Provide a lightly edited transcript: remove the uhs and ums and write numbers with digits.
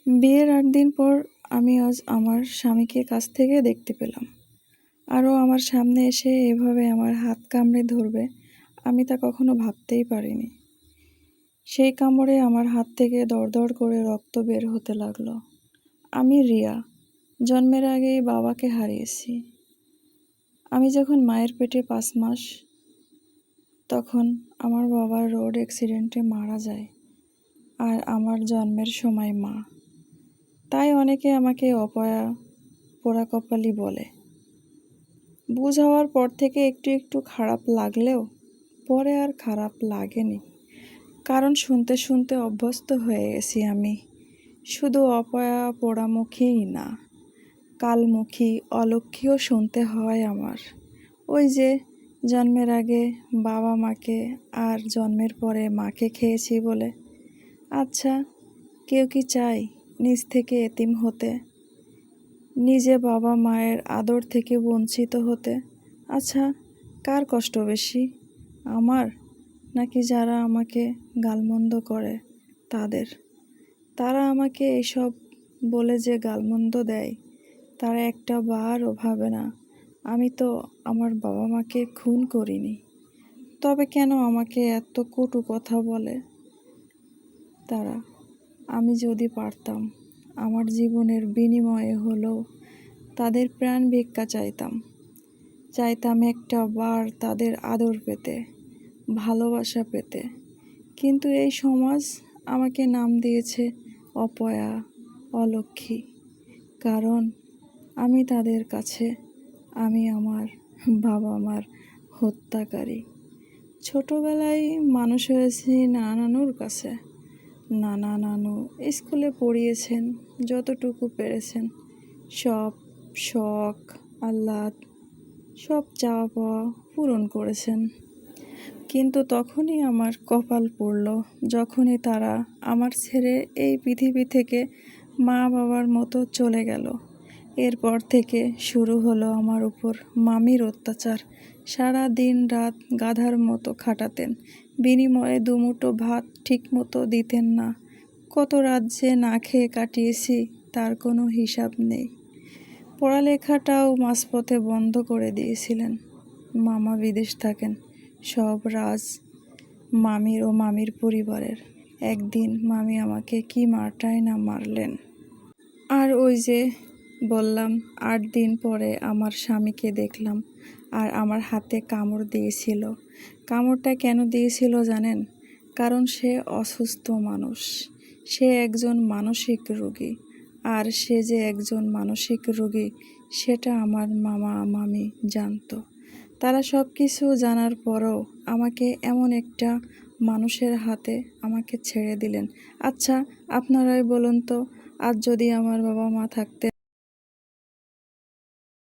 বিয়ের ৮ দিন পর আমি আজ আমার স্বামীকে কাছ থেকে দেখতে পেলাম। আরও আমার সামনে এসে এভাবে আমার হাত কামড়ে ধরবে, আমি তা কখনো ভাবতেই পারিনি। সেই কামড়ে আমার হাত থেকে দরদর করে রক্ত বের হতে লাগলো। আমি রিয়া, জন্মের আগেই বাবাকে হারিয়েছি। আমি যখন মায়ের পেটে ৫ মাস, তখন আমার বাবা রোড অ্যাক্সিডেন্টে মারা যায়। আর আমার জন্মের সময় মা। তাই অনেকে আমাকে অপয়া, পোড়া কপালি বলে। বুঝ হওয়ার পর থেকে একটু একটু খারাপ লাগলেও পরে আর খারাপ লাগেনি, কারণ শুনতে শুনতে অভ্যস্ত হয়ে গেছি আমি। শুধু অপয়া পোড়ামুখীই না, কালমুখী, অলক্ষ্মীও শুনতে হয় আমার। ওই যে জন্মের আগে বাবা মাকে আর জন্মের পরে মাকে খেয়েছি বলে। আচ্ছা, কেউ কি চায় নিজ থেকে এতিম হতে, নিজে বাবা মায়ের আদর থেকে বঞ্চিত হতে? আচ্ছা, কার কষ্ট বেশি, আমার নাকি যারা আমাকে গালমন্দ করে তাদের? তারা আমাকে এসব বলে যে গালমন্দ দেয়, তারা একটা বারও ভাবে না আমি তো আমার বাবা মাকে খুন করিনি। তবে কেন আমাকে এত কটু কথা বলে তারা? আমি যদি পারতাম, আমার জীবনের বিনিময়ে হলেও তাদের প্রাণ ভিক্ষা চাইতাম একটা বার তাদের আদর পেতে, ভালোবাসা পেতে। কিন্তু এই সমাজ আমাকে নাম দিয়েছে অপয়া, অলক্ষ্মী। কারণ আমি তাদের কাছে আমি আমার বাবা মার হত্যাকারী। ছোটবেলায় মানুষ হয়েছি নানুর কাছে। নানু স্কুলে পড়িয়েছেন, যতটুকু পেরেছেন। সব শখ, আহ্লাদ, সব চাওয়া পাওয়া পূরণ করেছেন। কিন্তু তখনই আমার কপাল পড়ল, যখনই তারা আমার ছেড়ে এই পৃথিবী থেকে মা বাবার মতো চলে গেল। এরপর থেকে শুরু হলো আমার উপর মামির অত্যাচার। সারা দিন রাত গাধার মতো খাটাতেন, বিনিময়ে দুমুঠো ভাত ঠিকমতো দিতেন না। কত রাত যে না খেয়ে কাটিয়েছি তার কোনো হিসাব নেই। পড়ালেখাটাও মাঝপথে বন্ধ করে দিয়েছিলেন। মামা বিদেশ থাকেন, সব রাজ মামির ও মামির পরিবারের। একদিন মামি আমাকে কি মারটাই না মারলেন। আর ওই যে বললাম, ৮ দিন পরে আমার স্বামীকে দেখলাম, আর আমার হাতে কামড় দিয়েছিল। কামড়টা কেন দিয়েছিল জানেন? কারণ সে অসুস্থ মানুষ, সে একজন মানসিক রোগী। আর সে যে একজন মানসিক রোগী সেটা আমার মামা মামি জানতো। তারা সব কিছু জানার পরও আমাকে এমন একটা মানুষের হাতে আমাকে ছেড়ে দিলেন। আচ্ছা, আপনারাই বলুন তো, আজ যদি আমার বাবা মা থাকতেন